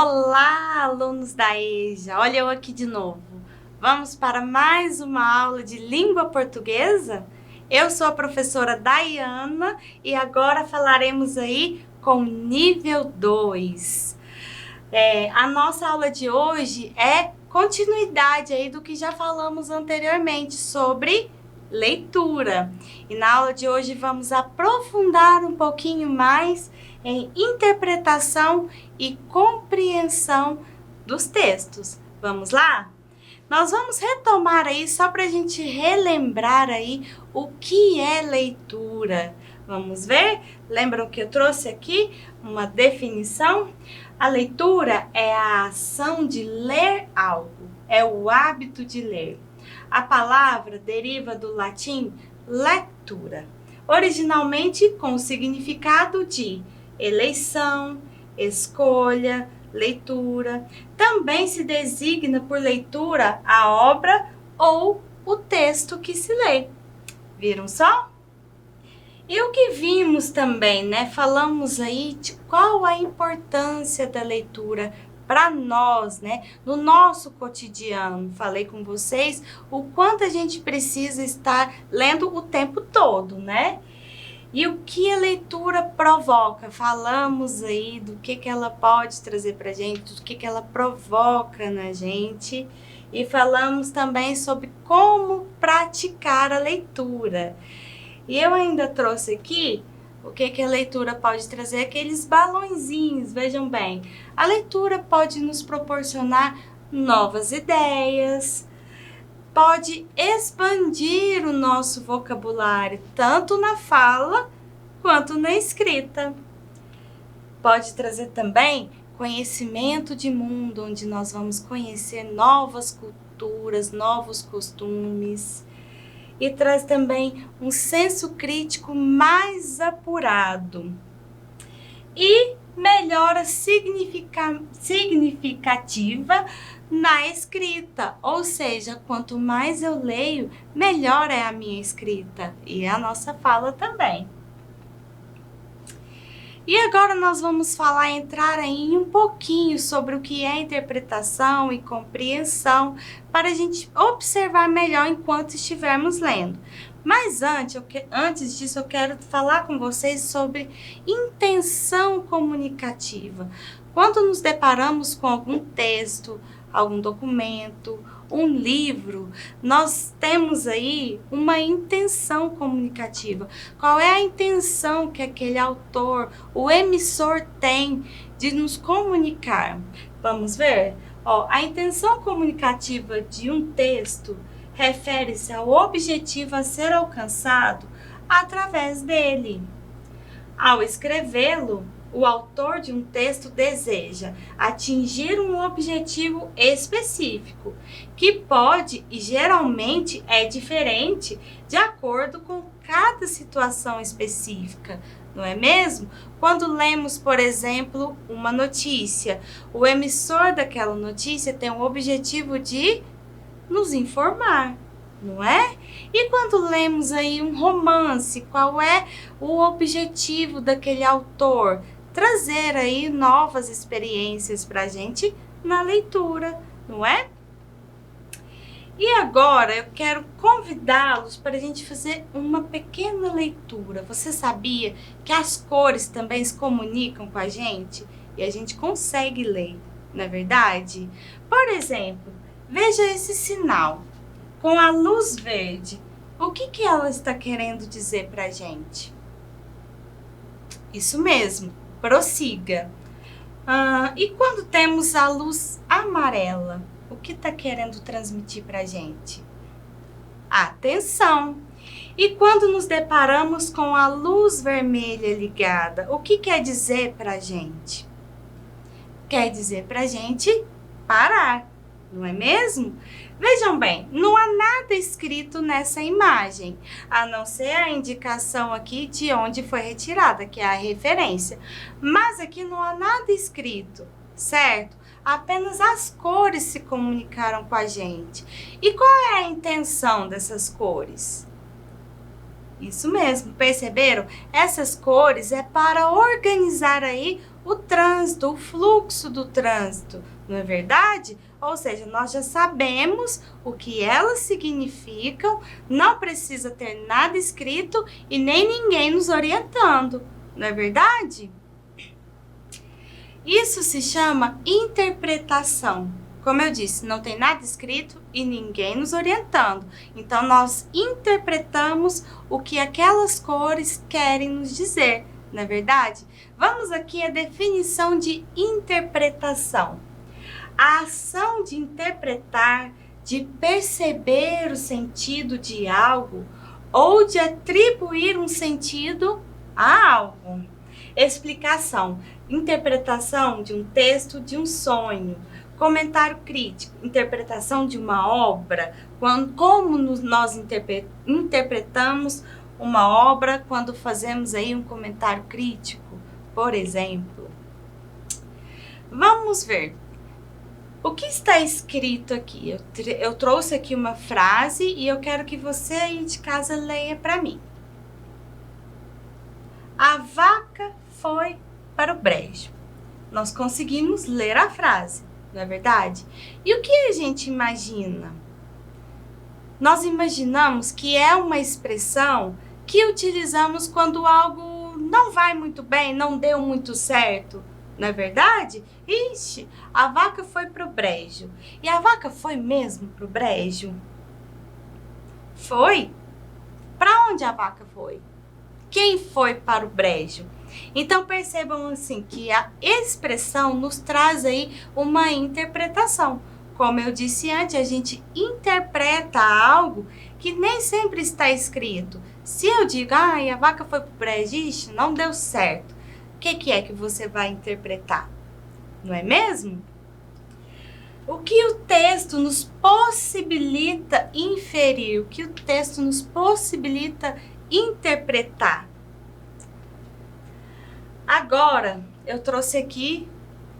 Olá, alunos da EJA! Olha eu aqui de novo. Vamos para mais uma aula de língua portuguesa? Eu sou a professora Daiana e agora falaremos aí com nível 2. A nossa aula de hoje é continuidade aí do que já falamos anteriormente sobre leitura. E na aula de hoje vamos aprofundar um pouquinho mais em interpretação e compreensão dos textos. Vamos lá? Nós vamos retomar aí só para a gente relembrar aí o que é leitura. Vamos ver? Lembram que eu trouxe aqui uma definição? A leitura é a ação de ler algo, é o hábito de ler. A palavra deriva do latim lectura, originalmente com o significado de eleição, escolha, leitura. Também se designa por leitura a obra ou o texto que se lê. Viram só? E o que vimos também, né? Falamos aí de qual a importância da leitura para nós, né? No nosso cotidiano. Falei com vocês o quanto a gente precisa estar lendo o tempo todo, né? E o que a leitura provoca? Falamos aí do que ela pode trazer para a gente, do que ela provoca na gente. E falamos também sobre como praticar a leitura. E eu ainda trouxe aqui o que a leitura pode trazer, aqueles balõezinhos, vejam bem. A leitura pode nos proporcionar novas ideias, pode expandir o nosso vocabulário, tanto na fala quanto na escrita. Pode trazer também conhecimento de mundo, onde nós vamos conhecer novas culturas, novos costumes. E traz também um senso crítico mais apurado. E melhora significativa na escrita, ou seja, quanto mais eu leio, melhor é a minha escrita e a nossa fala também. E agora nós vamos entrar aí um pouquinho sobre o que é interpretação e compreensão, para a gente observar melhor enquanto estivermos lendo. Mas antes disso, eu quero falar com vocês sobre intenção comunicativa. Quando nos deparamos com algum texto, algum documento, um livro, nós temos aí uma intenção comunicativa. Qual é a intenção que aquele autor, o emissor tem de nos comunicar? Vamos ver? A intenção comunicativa de um texto refere-se ao objetivo a ser alcançado através dele. Ao escrevê-lo, o autor de um texto deseja atingir um objetivo específico, que pode e geralmente é diferente de acordo com cada situação específica, não é mesmo? Quando lemos, por exemplo, uma notícia, o emissor daquela notícia tem o objetivo de nos informar, não é? E quando lemos aí um romance, qual é o objetivo daquele autor? Trazer aí novas experiências para a gente na leitura, não é? E agora eu quero convidá-los para a gente fazer uma pequena leitura. Você sabia que as cores também se comunicam com a gente? E a gente consegue ler, não é verdade? Por exemplo, veja esse sinal com a luz verde. O que ela está querendo dizer para a gente? Isso mesmo. Prossiga. E quando temos a luz amarela, o que está querendo transmitir para a gente? Atenção! E quando nos deparamos com a luz vermelha ligada, o que quer dizer para a gente? Quer dizer para a gente parar, não é mesmo? Vejam bem, não há nada escrito nessa imagem, a não ser a indicação aqui de onde foi retirada, que é a referência. Mas aqui não há nada escrito, certo? Apenas as cores se comunicaram com a gente. E qual é a intenção dessas cores? Isso mesmo, perceberam? Essas cores é para organizar aí o trânsito, o fluxo do trânsito, não é verdade? Ou seja, nós já sabemos o que elas significam, não precisa ter nada escrito e nem ninguém nos orientando, não é verdade? Isso se chama interpretação. Como eu disse, não tem nada escrito e ninguém nos orientando. Então, nós interpretamos o que aquelas cores querem nos dizer, não é verdade? Vamos aqui à definição de interpretação. A ação de interpretar, de perceber o sentido de algo ou de atribuir um sentido a algo. Explicação: interpretação de um texto, de um sonho. Comentário crítico: interpretação de uma obra. Como nós interpretamos uma obra quando fazemos aí um comentário crítico, por exemplo. Vamos ver. O que está escrito aqui? Eu trouxe aqui uma frase e eu quero que você aí de casa leia para mim. A vaca foi para o brejo. Nós conseguimos ler a frase, não é verdade? E o que a gente imagina? Nós imaginamos que é uma expressão que utilizamos quando algo não vai muito bem, não deu muito certo. Não é verdade? Ixi, a vaca foi pro brejo. E a vaca foi mesmo pro brejo? Foi? Para onde a vaca foi? Quem foi para o brejo? Então percebam assim que a expressão nos traz aí uma interpretação. Como eu disse antes, a gente interpreta algo que nem sempre está escrito. Se eu digo, a vaca foi pro brejo, ixi, não deu certo. O que é que você vai interpretar? Não é mesmo? O que o texto nos possibilita inferir? O que o texto nos possibilita interpretar? Agora, eu trouxe aqui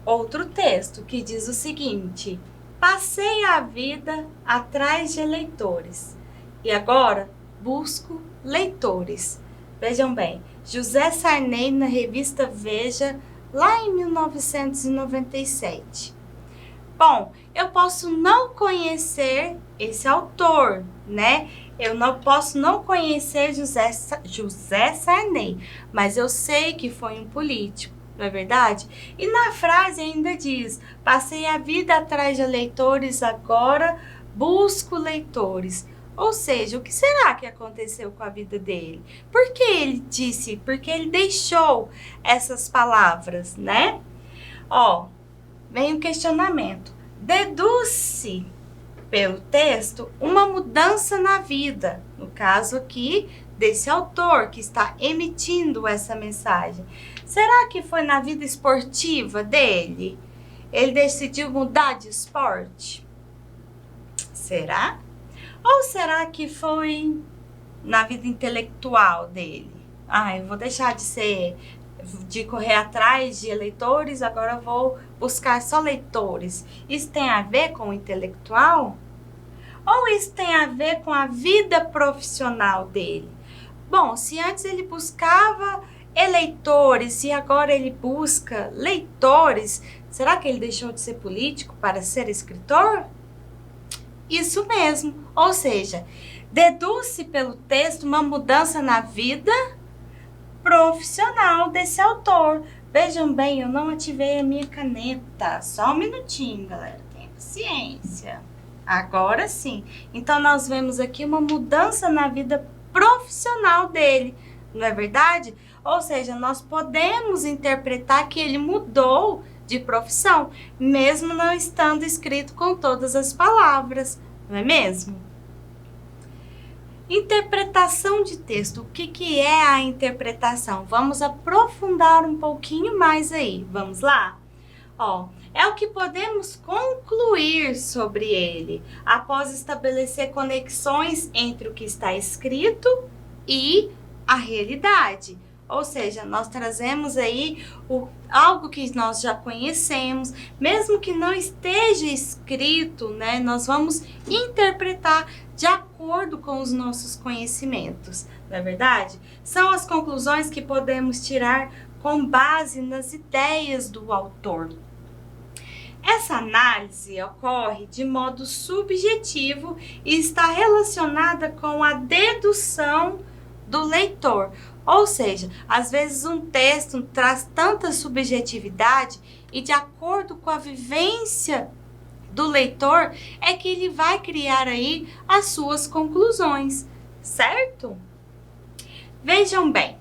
outro texto que diz o seguinte: passei a vida atrás de leitores e agora busco leitores. Vejam bem, José Sarney na revista Veja, lá em 1997. Bom, eu posso não conhecer esse autor, né? Eu não posso não conhecer José Sarney, mas eu sei que foi um político, não é verdade? E na frase ainda diz: passei a vida atrás de leitores, agora busco leitores. Ou seja, o que será que aconteceu com a vida dele? Por que ele disse, porque ele deixou essas palavras, né? Ó, vem o questionamento. Deduz-se pelo texto uma mudança na vida, no caso aqui desse autor que está emitindo essa mensagem. Será que foi na vida esportiva dele? Ele decidiu mudar de esporte? Será? Ou será que foi na vida intelectual dele? Eu vou deixar de correr atrás de eleitores, agora eu vou buscar só leitores. Isso tem a ver com o intelectual? Ou isso tem a ver com a vida profissional dele? Bom, se antes ele buscava eleitores e agora ele busca leitores, será que ele deixou de ser político para ser escritor? Isso mesmo, ou seja, deduz-se pelo texto uma mudança na vida profissional desse autor. Vejam bem, eu não ativei a minha caneta, só um minutinho, galera, tenha paciência. Agora sim. Então, nós vemos aqui uma mudança na vida profissional dele, não é verdade? Ou seja, nós podemos interpretar que ele mudou de profissão, mesmo não estando escrito com todas as palavras, não é mesmo? Interpretação de texto. O que é a interpretação? Vamos aprofundar um pouquinho mais aí. Vamos lá? Ó, é o que podemos concluir sobre ele, após estabelecer conexões entre o que está escrito e a realidade. Ou seja, nós trazemos aí algo que nós já conhecemos, mesmo que não esteja escrito, né? Nós vamos interpretar de acordo com os nossos conhecimentos, não é verdade? São as conclusões que podemos tirar com base nas ideias do autor. Essa análise ocorre de modo subjetivo e está relacionada com a dedução do leitor. Ou seja, às vezes um texto traz tanta subjetividade e de acordo com a vivência do leitor é que ele vai criar aí as suas conclusões, certo? Vejam bem,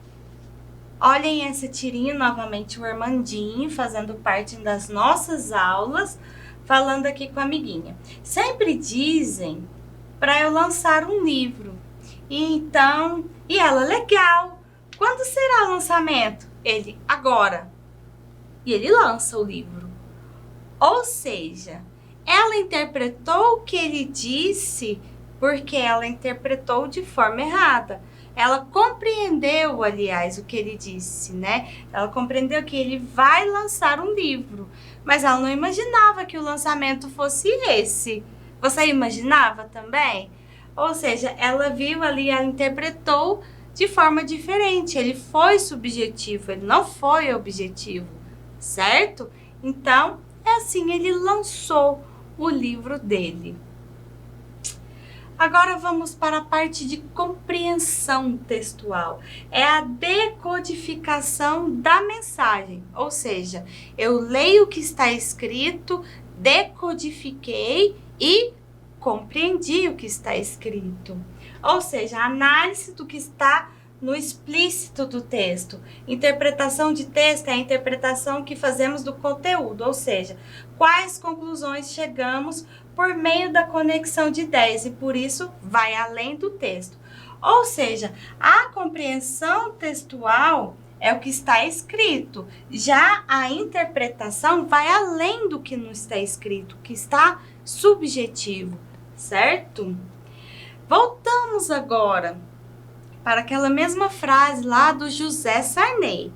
olhem essa tirinha novamente, o Armandinho fazendo parte das nossas aulas, falando aqui com a amiguinha. Sempre dizem para eu lançar um livro. E ela, legal, quando será o lançamento? Ele, agora. E ele lança o livro. Ou seja, ela interpretou o que ele disse porque ela interpretou de forma errada. Ela compreendeu, aliás, o que ele disse, né? Ela compreendeu que ele vai lançar um livro, mas ela não imaginava que o lançamento fosse esse. Você imaginava também? Ou seja, ela viu ali, ela interpretou de forma diferente. Ele foi subjetivo, ele não foi objetivo, certo? Então, é assim, ele lançou o livro dele. Agora vamos para a parte de compreensão textual. É a decodificação da mensagem, ou seja, eu leio o que está escrito, decodifiquei e compreendi o que está escrito. Ou seja, a análise do que está no explícito do texto. Interpretação de texto é a interpretação que fazemos do conteúdo, ou seja, quais conclusões chegamos por meio da conexão de ideias e por isso vai além do texto. Ou seja, a compreensão textual é o que está escrito, já a interpretação vai além do que não está escrito, que está subjetivo, certo? Voltamos agora para aquela mesma frase lá do José Sarney.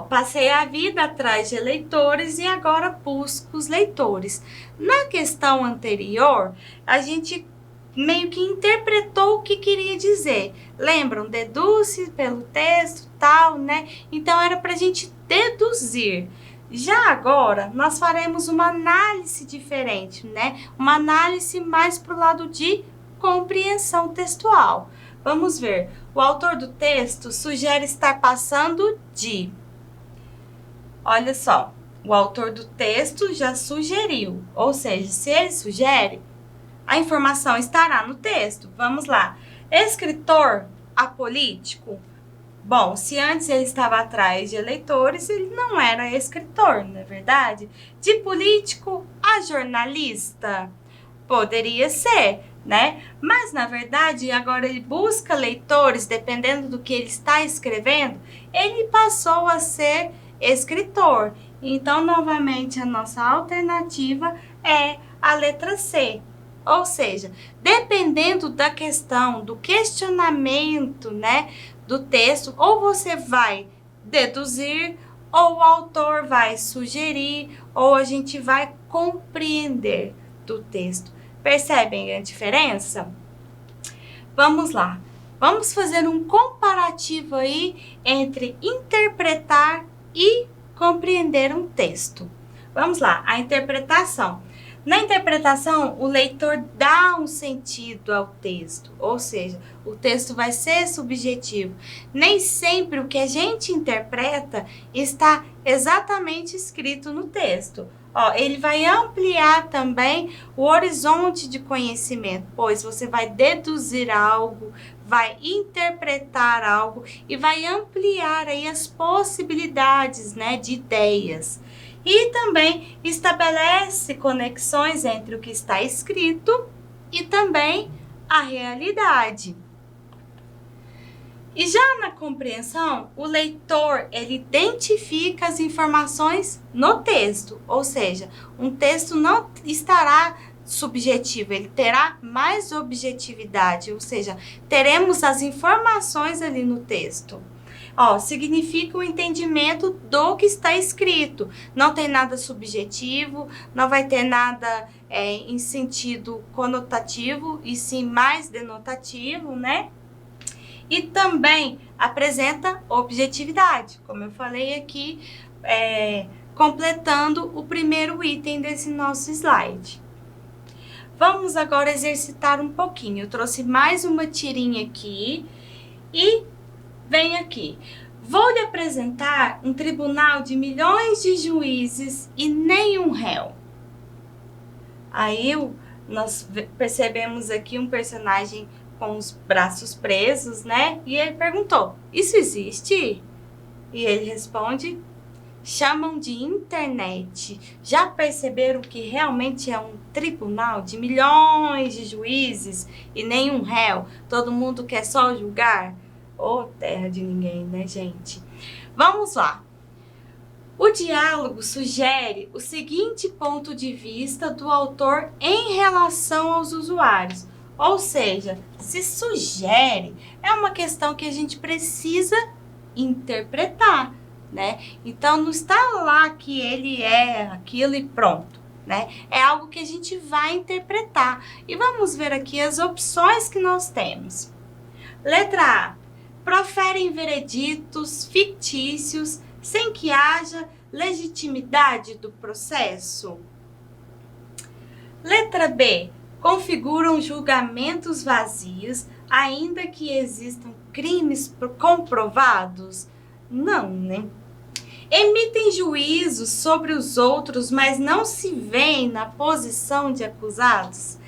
Passei a vida atrás de leitores e agora busco os leitores. Na questão anterior, a gente meio que interpretou o que queria dizer. Lembram? Deduz pelo texto, tal, né? Então, era para a gente deduzir. Já agora, nós faremos uma análise diferente, né? Uma análise mais para o lado de compreensão textual. Vamos ver. O autor do texto sugere estar passando de... Olha só, o autor do texto já sugeriu, ou seja, se ele sugere, a informação estará no texto. Vamos lá. Escritor apolítico? Bom, se antes ele estava atrás de eleitores, ele não era escritor, não é verdade? De político a jornalista? Poderia ser, né? Mas, na verdade, agora ele busca leitores, dependendo do que ele está escrevendo, ele passou a ser escritor. Então, novamente, a nossa alternativa é a letra C. Ou seja, dependendo da questão, do questionamento, né, do texto, ou você vai deduzir, ou o autor vai sugerir, ou a gente vai compreender do texto. Percebem a diferença? Vamos lá. Vamos fazer um comparativo aí entre interpretar e compreender um texto. Vamos lá, a interpretação. Na interpretação, o leitor dá um sentido ao texto, ou seja, o texto vai ser subjetivo. Nem sempre o que a gente interpreta está exatamente escrito no texto. Ele vai ampliar também o horizonte de conhecimento, pois você vai deduzir algo, vai interpretar algo e vai ampliar aí as possibilidades, né, de ideias. E também estabelece conexões entre o que está escrito e também a realidade. E já na compreensão, o leitor, ele identifica as informações no texto, ou seja, um texto não estará subjetivo, ele terá mais objetividade, ou seja, teremos as informações ali no texto. Significa o entendimento do que está escrito. Não tem nada subjetivo, não vai ter nada em sentido conotativo, e sim mais denotativo, né? e também apresenta objetividade, como eu falei aqui, completando o primeiro item desse nosso slide. Vamos agora exercitar um pouquinho. Eu trouxe mais uma tirinha aqui e vem aqui. Vou lhe apresentar um tribunal de milhões de juízes e nenhum réu. Aí nós percebemos aqui um personagem com os braços presos, né? E ele perguntou, isso existe? E ele responde, chamam de internet. Já perceberam que realmente é um tribunal de milhões de juízes e nenhum réu? Todo mundo quer só julgar? Ô, terra de ninguém, né, gente? Vamos lá. O diálogo sugere o seguinte ponto de vista do autor em relação aos usuários. Ou seja, se sugere, é uma questão que a gente precisa interpretar, né? Então, não está lá que ele é aquilo e pronto, né? É algo que a gente vai interpretar. E vamos ver aqui as opções que nós temos. Letra A. Proferem vereditos fictícios sem que haja legitimidade do processo. Letra B. Configuram julgamentos vazios, ainda que existam crimes comprovados? Não, né? Emitem juízos sobre os outros, mas não se veem na posição de acusados?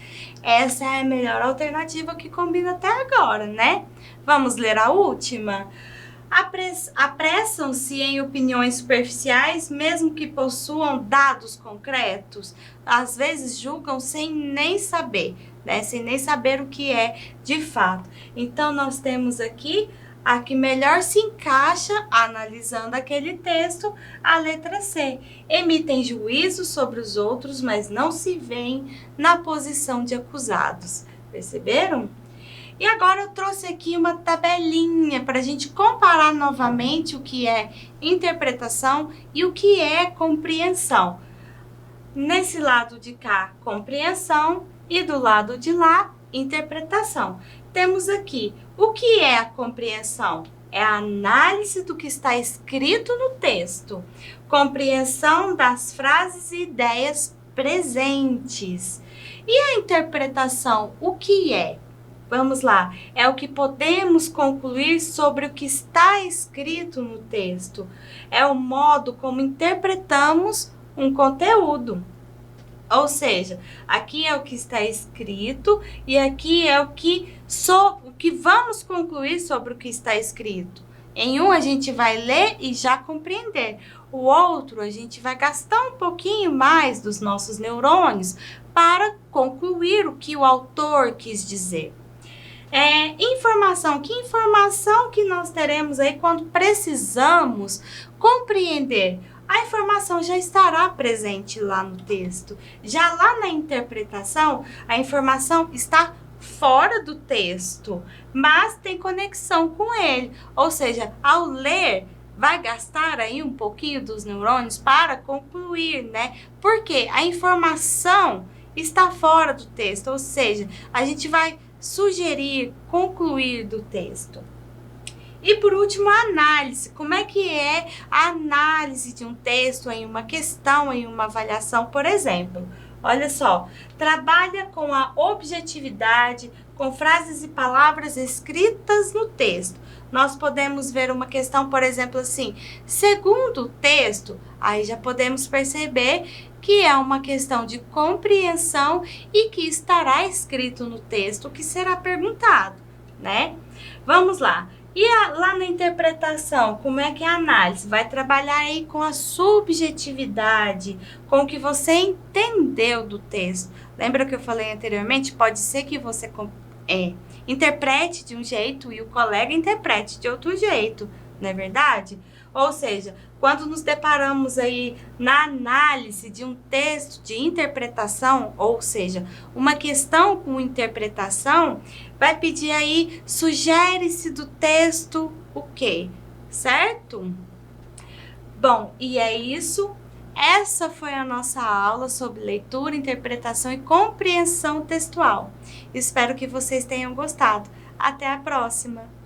Essa é a melhor alternativa que combina até agora, né? Vamos ler a última? Apressam-se em opiniões superficiais, mesmo que possuam dados concretos. Às vezes julgam sem nem saber, né? Sem nem saber o que é de fato. Então, nós temos aqui a que melhor se encaixa, analisando aquele texto, a letra C. Emitem juízos sobre os outros, mas não se veem na posição de acusados. Perceberam? E agora eu trouxe aqui uma tabelinha para a gente comparar novamente o que é interpretação e o que é compreensão. Nesse lado de cá, compreensão, e do lado de lá, interpretação. Temos aqui, o que é a compreensão? É a análise do que está escrito no texto, compreensão das frases e ideias presentes. E a interpretação, o que é? Vamos lá, é o que podemos concluir sobre o que está escrito no texto. É o modo como interpretamos um conteúdo. Ou seja, aqui é o que está escrito e aqui é o que vamos concluir sobre o que está escrito. Em um a gente vai ler e já compreender. O outro a gente vai gastar um pouquinho mais dos nossos neurônios para concluir o que o autor quis dizer. Informação. Que informação que nós teremos aí quando precisamos compreender? A informação já estará presente lá no texto. Já lá na interpretação, a informação está fora do texto, mas tem conexão com ele. Ou seja, ao ler, vai gastar aí um pouquinho dos neurônios para concluir, né? Porque a informação está fora do texto, ou seja, a gente vai sugerir, concluir do texto. E por último, a análise. Como é que é a análise de um texto em uma questão, em uma avaliação, por exemplo? Olha só, trabalha com a objetividade, com frases e palavras escritas no texto. Nós podemos ver uma questão, por exemplo, assim, segundo o texto, aí já podemos perceber que é uma questão de compreensão e que estará escrito no texto que será perguntado, né? Vamos lá. E lá na interpretação, como é que é a análise? Vai trabalhar aí com a subjetividade, com o que você entendeu do texto. Lembra que eu falei anteriormente? Pode ser que você interprete de um jeito e o colega interprete de outro jeito, não é verdade? Ou seja, quando nos deparamos aí na análise de um texto de interpretação, ou seja, uma questão com interpretação, vai pedir aí, sugere-se do texto o quê? Certo? Bom, e é isso. Essa foi a nossa aula sobre leitura, interpretação e compreensão textual. Espero que vocês tenham gostado. Até a próxima!